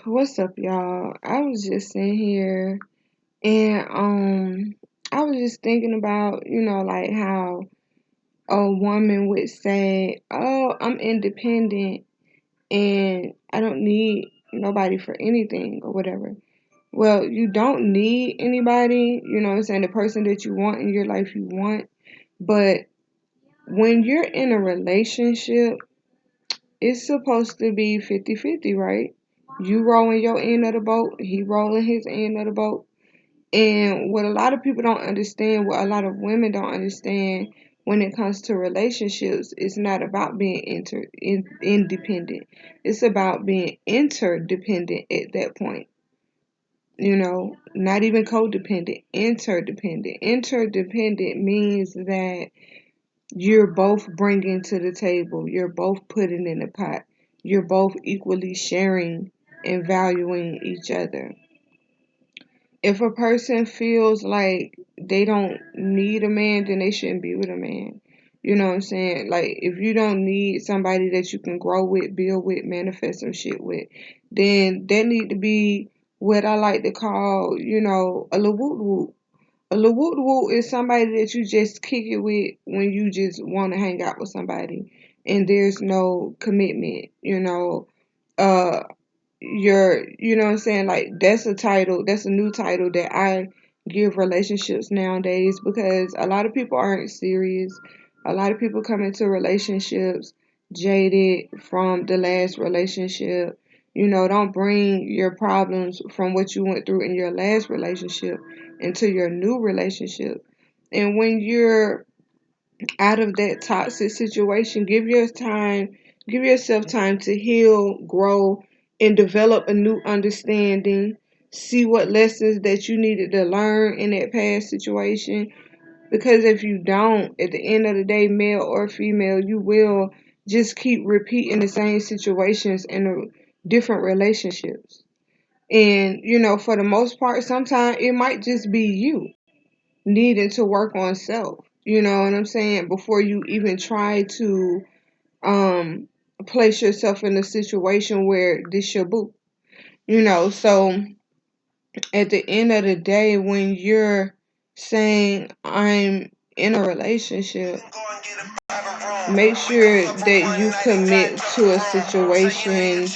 What's up, y'all? I was just sitting here and I was just thinking about, like how a woman would say, "Oh, I'm independent and I don't need nobody for anything or whatever." Well, you don't need anybody, what I'm saying, the person that you want in your life you want, but when you're in a relationship, it's supposed to be 50-50, right? You rolling your end of the boat, he rolling his end of the boat. And what a lot of people don't understand, what a lot of women don't understand when it comes to relationships, it's not about being independent. It's about being interdependent at that point. Not even codependent, interdependent. Interdependent means that you're both bringing to the table, you're both putting in the pot, you're both equally sharing and valuing each other. If a person feels like they don't need a man, then they shouldn't be with a man. You know what I'm saying? Like, if you don't need somebody that you can grow with, build with, manifest some shit with, then that need to be what I like to call, a little woot woot. A little woot woot is somebody that you just kick it with when you just want to hang out with somebody and there's no commitment, uh what I'm saying, like that's a title, that's a new title that I give relationships nowadays, because a lot of people aren't serious. A lot of people come into relationships jaded from the last relationship. Don't bring your problems from what you went through in your last relationship into your new relationship. And when you're out of that toxic situation, give yourself time to heal, grow, and develop a new understanding. See what lessons that you needed to learn in that past situation. Because if you don't, at the end of the day, male or female, you will just keep repeating the same situations in different relationships. And, for the most part, sometimes it might just be you needing to work on self. You know what I'm saying? Before you even try to um place yourself in a situation where this your boo. So at the end of the day, when you're saying I'm in a relationship, make sure that you commit to a situation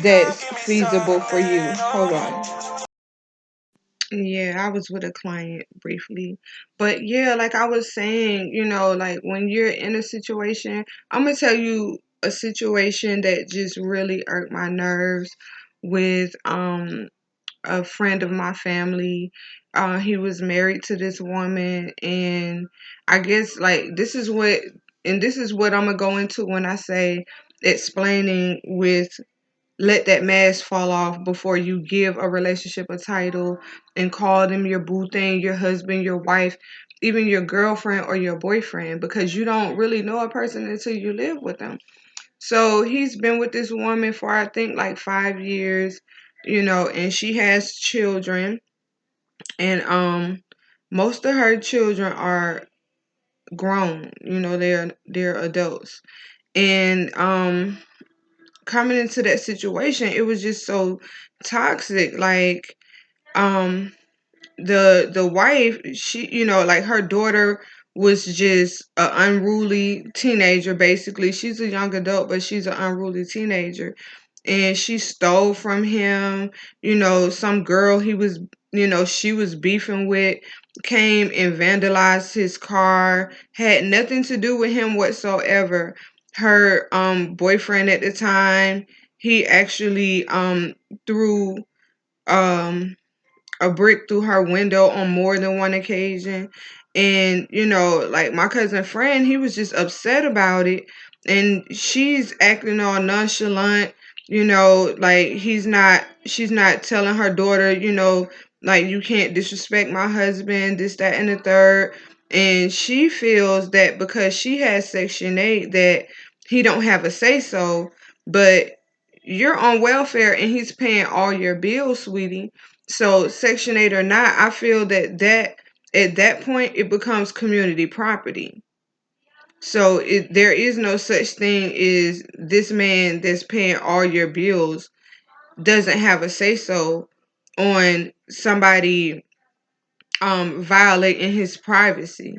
that's feasible for you. Hold on. Yeah, I was with a client briefly. But yeah, like I was saying, like when you're in a situation, I'm gonna tell you a situation that just really irked my nerves with a friend of my family. He was married to this woman, and I guess like this is what I'm gonna go into when I say explaining with let that mask fall off before you give a relationship a title and call them your boo thing, your husband, your wife, even your girlfriend or your boyfriend, because you don't really know a person until you live with them. So he's been with this woman for I think like 5 years, and she has children, and most of her children are grown, they're adults. And coming into that situation, it was just so toxic. Like, um, the wife, she, like her daughter was just an unruly teenager. Basically, she's a young adult, but she's an unruly teenager, and she stole from him. Some girl he was, she was beefing with, came and vandalized his car. Had nothing to do with him whatsoever. Her boyfriend at the time, he actually threw um a brick through her window on more than one occasion. And, like my cousin friend, he was just upset about it. And she's acting all nonchalant, like she's not telling her daughter, like you can't disrespect my husband, this, that, and the third. And she feels that because she has Section 8 that he don't have a say so, but you're on welfare and he's paying all your bills, sweetie. So Section 8 or not, I feel that at that point it becomes community property. So there is no such thing as this man that's paying all your bills. doesn't have a say so on somebody violating his privacy,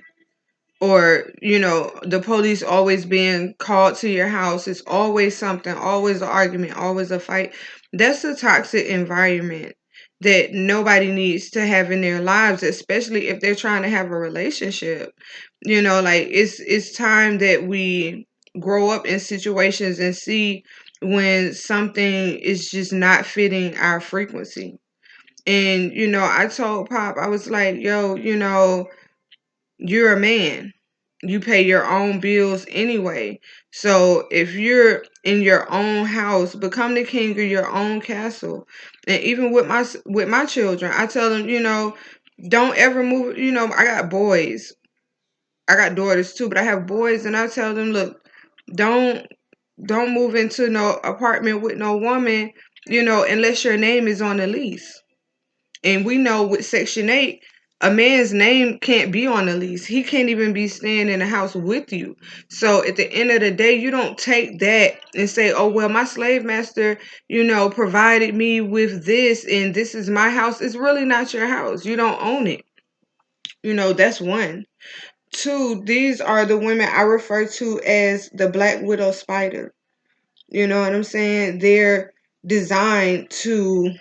or the police always being called to your house. It's always something, always an argument, always a fight. That's a toxic environment that nobody needs to have in their lives, especially if they're trying to have a relationship. Like, it's time that we grow up in situations and see when something is just not fitting our frequency. And I told Pop, I was like, yo, you're a man. You pay your own bills anyway. So if you're in your own house, become the king of your own castle. And even with my children, I tell them, don't ever move. I got boys. I got daughters too, but I have boys, and I tell them, look, don't don't move into no apartment with no woman, unless your name is on the lease. And we know with Section 8, a man's name can't be on the lease. He can't even be staying in the house with you. So at the end of the day, you don't take that and say, oh, well, my slave master, provided me with this and this is my house. It's really not your house. You don't own it. That's one. Two, these are the women I refer to as the Black Widow spider. You know what I'm saying? They're designed to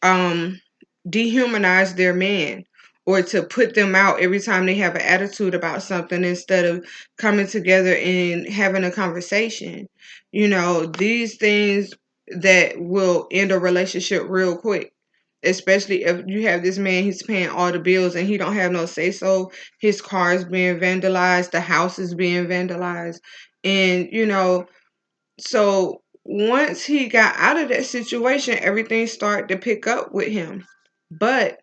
um dehumanize their man, or to put them out every time they have an attitude about something, instead of coming together and having a conversation. These things that will end a relationship real quick, especially if you have this man, he's paying all the bills and he don't have no say so. His car is being vandalized, the house is being vandalized. And so once he got out of that situation, everything started to pick up with him. But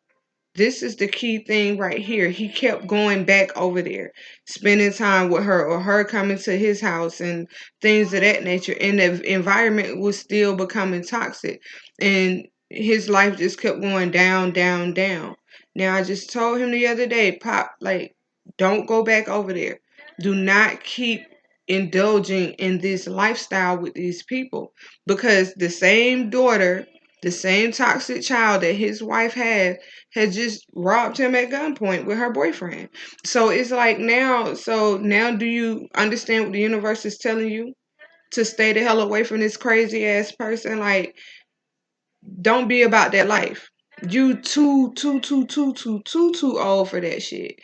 this is the key thing right here. He kept going back over there, spending time with her, or her coming to his house and things of that nature. And the environment was still becoming toxic. And his life just kept going down, down, down. Now, I just told him the other day, Pop, like, don't go back over there. Do not keep indulging in this lifestyle with these people, because the same daughter, the same toxic child that his wife had just robbed him at gunpoint with her boyfriend. So it's like, now do you understand what the universe is telling you? To stay the hell away from this crazy ass person. Like, don't be about that life. You too old for that shit.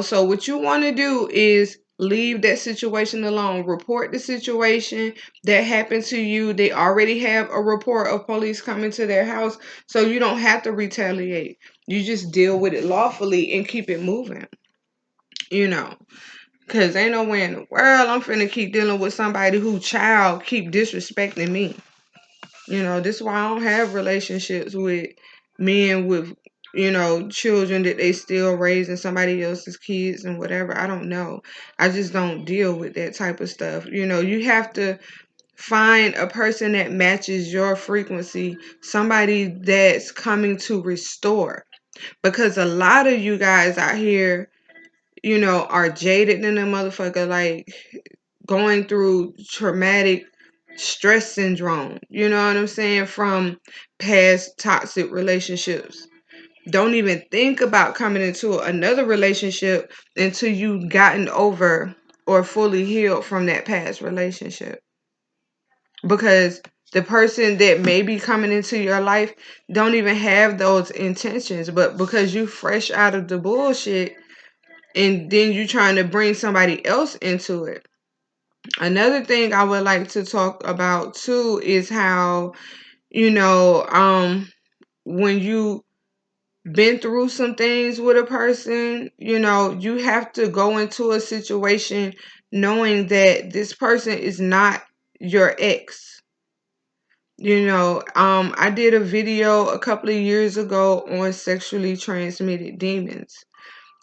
So what you want to do is leave that situation alone. Report the situation that happened to you. They already have a report of police coming to their house, so you don't have to retaliate. You just deal with it lawfully and keep it moving. You know, because ain't no way in the world I'm finna keep dealing with somebody who child keep disrespecting me. This is why I don't have relationships with men with, children that they still raising somebody else's kids and whatever. I don't know. I just don't deal with that type of stuff. You have to find a person that matches your frequency, somebody that's coming to restore. Because a lot of you guys out here, are jaded in a motherfucker, like going through traumatic stress syndrome, you know what I'm saying, from past toxic relationships. Don't even think about coming into another relationship until you've gotten over or fully healed from that past relationship. Because the person that may be coming into your life don't even have those intentions, but because you fresh out of the bullshit, and then you trying to bring somebody else into it. Another thing I would like to talk about too is how, you know, um, when you been through some things with a person, you have to go into a situation knowing that this person is not your ex. I did a video a couple of years ago on sexually transmitted demons.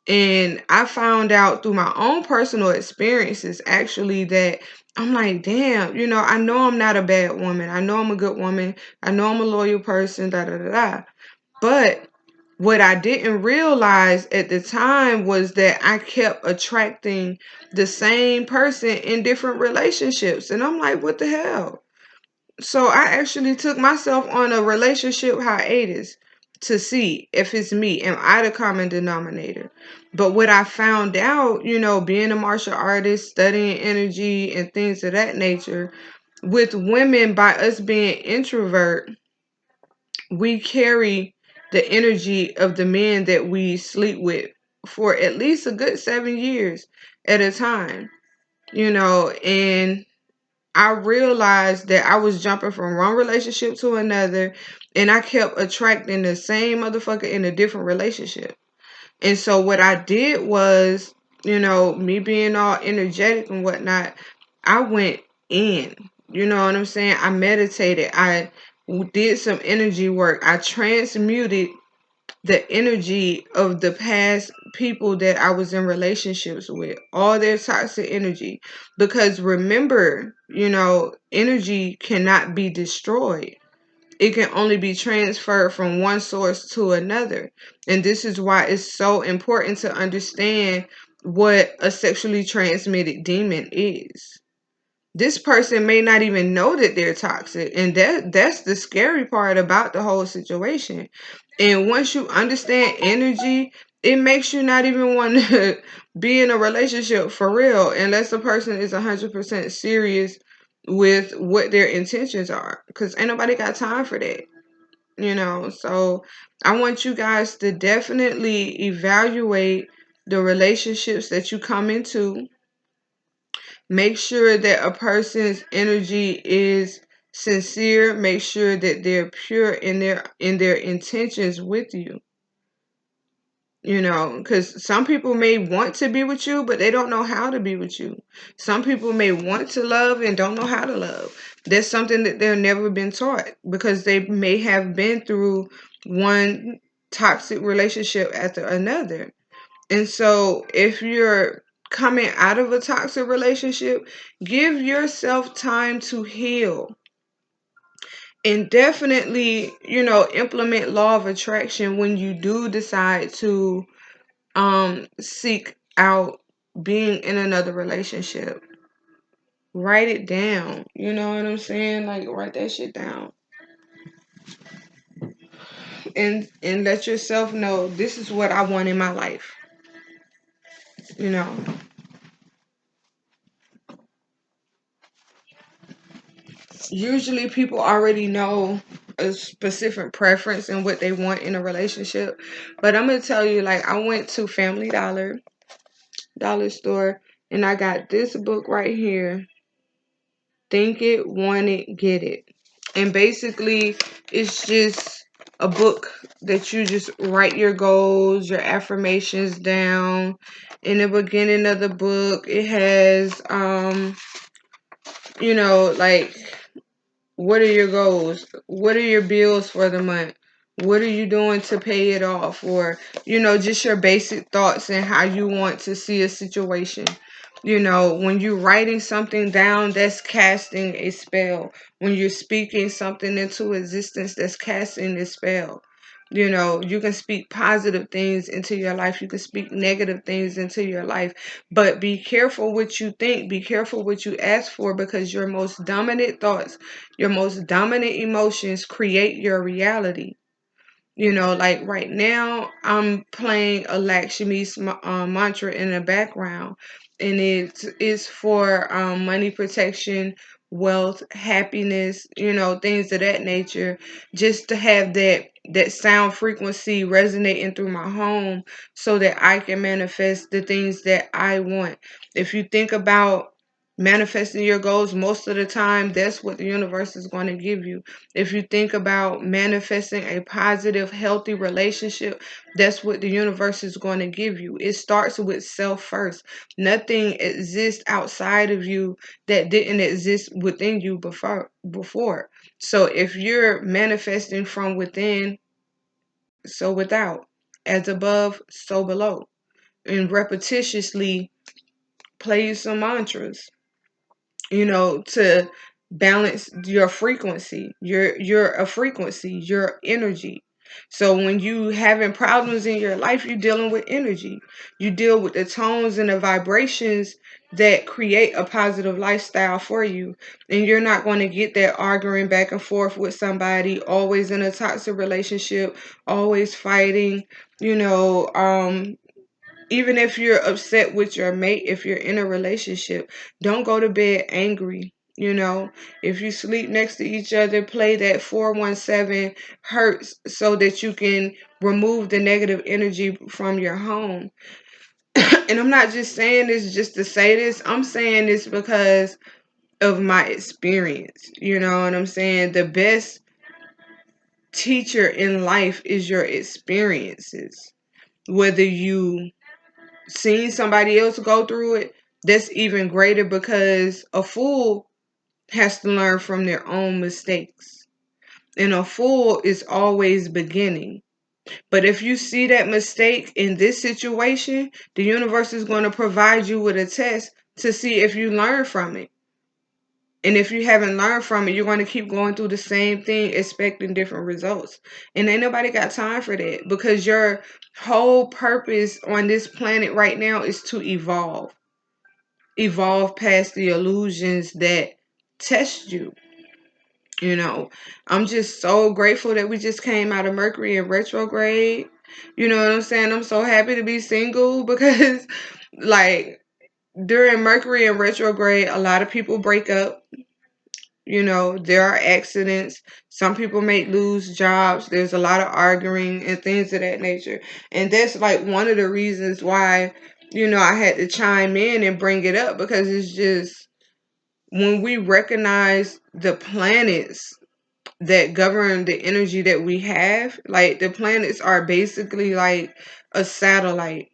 And I found out through my own personal experiences, actually, that I'm like, damn, I know I'm not a bad woman. I know I'm a good woman. I know I'm a loyal person, da da da da. But what I didn't realize at the time was that I kept attracting the same person in different relationships. And I'm like, what the hell? So I actually took myself on a relationship hiatus to see if it's me. Am I the common denominator? But what I found out, being a martial artist, studying energy and things of that nature, with women, by us being introvert, we carry the energy of the men that we sleep with for at least a good 7 years at a time, and I realized that I was jumping from one relationship to another, and I kept attracting the same motherfucker in a different relationship. And so what I did was, me being all energetic and whatnot, I went in. You know what I'm saying? I meditated. I did some energy work. I transmuted the energy of the past people that I was in relationships with, all their toxic energy. Because remember, energy cannot be destroyed. It can only be transferred from one source to another. And this is why it's so important to understand what a sexually transmitted demon is. This person may not even know that they're toxic, and that's the scary part about the whole situation. And once you understand energy, it makes you not even want to be in a relationship for real, unless the person is 100% serious with what their intentions are, because ain't nobody got time for that. So I want you guys to definitely evaluate the relationships that you come into. Make sure that a person's energy is sincere. Make sure that they're pure in their intentions with you. Because some people may want to be with you, but they don't know how to be with you. Some people may want to love and don't know how to love. That's something that they've never been taught, because they may have been through one toxic relationship after another. And so if you're coming out of a toxic relationship, give yourself time to heal. And definitely, implement law of attraction when you do decide to seek out being in another relationship. Write it down. You know what I'm saying? Like, write that shit down. And let yourself know, this is what I want in my life. You know. Usually people already know a specific preference and what they want in a relationship. But I'm gonna tell you, like, I went to Family Dollar Store, and I got this book right here. Think It, Want It, Get It. And basically it's just a book that you just write your goals, your affirmations down. In the beginning of the book, it has like, what are your goals? What are your bills for the month? What are you doing to pay it off? Or, just your basic thoughts and how you want to see a situation. When you're writing something down, that's casting a spell. When you're speaking something into existence, that's casting a spell. You can speak positive things into your life. You can speak negative things into your life. But be careful what you think. Be careful what you ask for, because your most dominant thoughts, your most dominant emotions create your reality. Like right now, I'm playing a Lakshmi's mantra in the background, and it is for money protection, wealth, happiness, things of that nature, just to have that sound frequency resonating through my home, so that I can manifest the things that I want. If you think about manifesting your goals, most of the time, that's what the universe is going to give you. If you think about manifesting a positive, healthy relationship, that's what the universe is going to give you. It starts with self first. Nothing exists outside of you that didn't exist within you before. So if you're manifesting from within, so without. As above, so below. And repetitiously play some mantras, to balance your frequency. You're a frequency, your energy. So when you having problems in your life, you're dealing with energy. You deal with the tones and the vibrations that create a positive lifestyle for you. And you're not going to get that arguing back and forth with somebody, always in a toxic relationship, always fighting, you know, even if you're upset with your mate, if you're in a relationship, don't go to bed angry. You know, if you sleep next to each other, play that 417 hertz so that you can remove the negative energy from your home. And I'm not just saying this just to say this, I'm saying this because of my experience. You know what I'm saying? The best teacher in life is your experiences. Whether you seeing somebody else go through it, that's even greater because a fool has to learn from their own mistakes. And a fool is always beginning. But if you see that mistake in this situation, the universe is going to provide you with a test to see if you learn from it. And if you haven't learned from it, you're going to keep going through the same thing, expecting different results. And ain't nobody got time for that because your whole purpose on this planet right now is to evolve past the illusions that test you. You know, I'm just so grateful that we just came out of Mercury in retrograde. You know what I'm saying? I'm so happy to be single because, like, during Mercury in retrograde, a lot of people break up. You know, there are accidents. Some people may lose jobs. There's a lot of arguing and things of that nature. And that's like one of the reasons why, you know, I had to chime in and bring it up because it's just when we recognize the planets that govern the energy that we have, like the planets are basically like a satellite,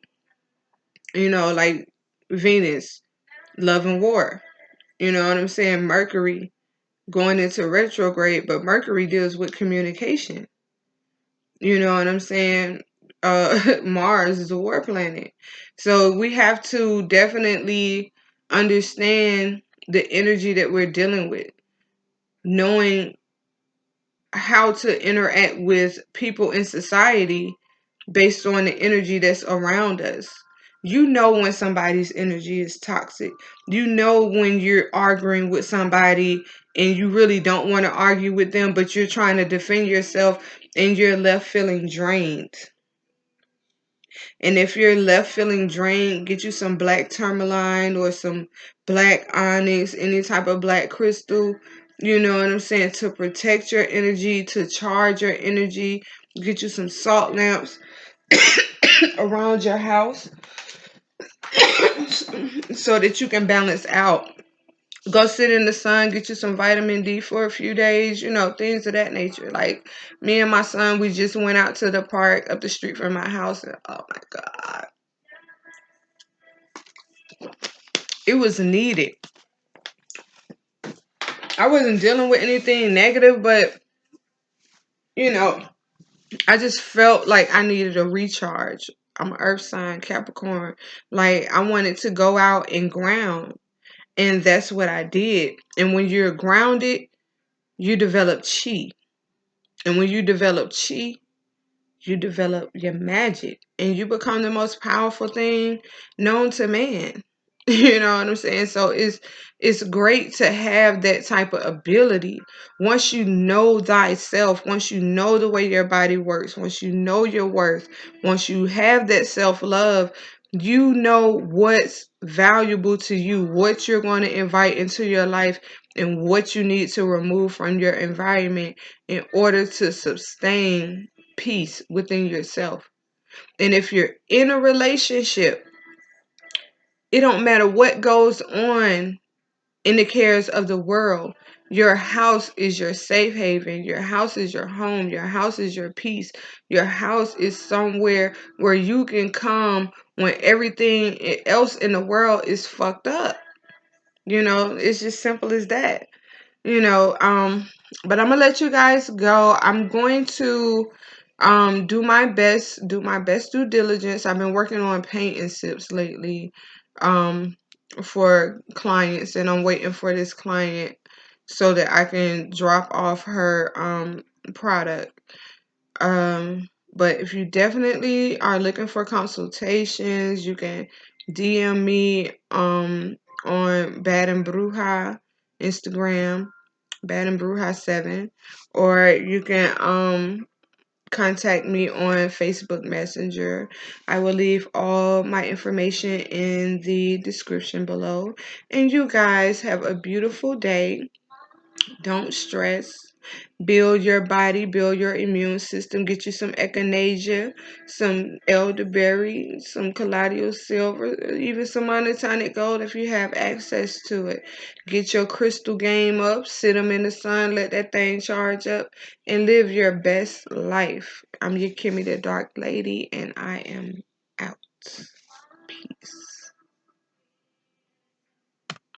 you know, like Venus, love and war. You know what I'm saying? Mercury going into retrograde, but Mercury deals with communication. You know what I'm saying? Mars is a war planet. So we have to definitely understand the energy that we're dealing with, knowing how to interact with people in society based on the energy that's around us. You know when somebody's energy is toxic. You know when you're arguing with somebody and you really don't want to argue with them, but you're trying to defend yourself and you're left feeling drained. And if you're left feeling drained, get you some black tourmaline or some black onyx, any type of black crystal, you know what I'm saying, to protect your energy, to charge your energy. Get you some salt lamps around your house so that you can balance out. Go sit in the sun, get you some vitamin D for a few days, you know, things of that nature. Like me and my son, we just went out to the park up the street from my house, and oh my God, it was needed. I wasn't dealing with anything negative, but you know, I just felt like I needed a recharge. I'm an earth sign, Capricorn. Like I wanted to go out and ground. And that's what I did. And when you're grounded, you develop chi. And when you develop chi, you develop your magic and you become the most powerful thing known to man. You know what I'm saying? So it's great to have that type of ability. Once you know thyself, once you know the way your body works, once you know your worth, once you have that self-love, you know what's valuable to you, what you're going to invite into your life, and what you need to remove from your environment in order to sustain peace within yourself. And if you're in a relationship, it don't matter what goes on in the cares of the world. Your house is your safe haven. Your house is your home. Your house is your peace. Your house is somewhere where you can come when everything else in the world is fucked up. You know, it's just simple as that. You know, but I'm gonna let you guys go. I'm going to do my best due diligence. I've been working on paint and sips lately um for clients, and I'm waiting for this client so that I can drop off her product. But if you definitely are looking for consultations, you can DM me on Bad and Bruja Instagram, Bad and Bruja 7, or you can contact me on Facebook Messenger. I will leave all my information in the description below. And you guys have a beautiful day. Don't stress. Build your body, build your immune system. Get you some echinacea, some elderberry, some colloidal silver, even some monotonic gold if you have access to it. Get your crystal game up, sit them in the sun, let that thing charge up, and live your best life. I'm your Kimmy the Dark Lady, and I am out.